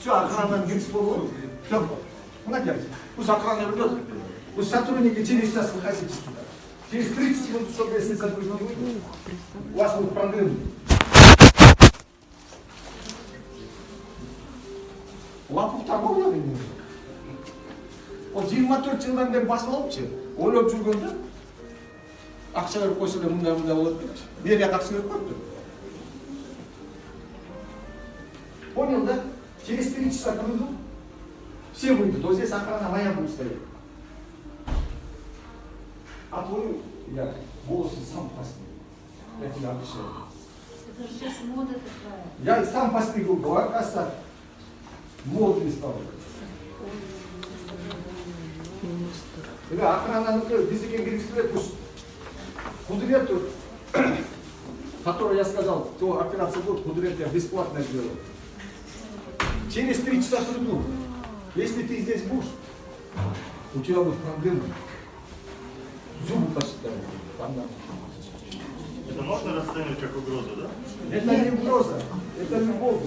Все, охрана гипсполу. Все, молодец. Пусть охрана ведет. Пусть сотрудники через час выходите сюда. Через 30 минут, чтобы если сотрудники выйдут, у вас будут проблемы. Лапов торговля не нужно. Вот 24 жылдан бері басылаушы. Ойлап жүргенде ақша беріп қойса да мындай болады деп. Берия ақша беріп қойыпты. Понял, да? Через 3 часа придут, все выйдут. Вот здесь охрана моя будет стоять. А твой, я голос сам постриг. Я тебе обещаю. Это же сейчас мода такая. Я сам постригл, оказывается, модный стал. Охрана, без экономического, пусть Кудрет, который я сказал, то операция будет, Кудрет я бесплатно сделал. Через 3 часа придут. Если ты здесь будешь, у тебя будут проблемы. Зубы посчитают. Это можно расценивать как угрозу, да? Это не угроза, это любовь.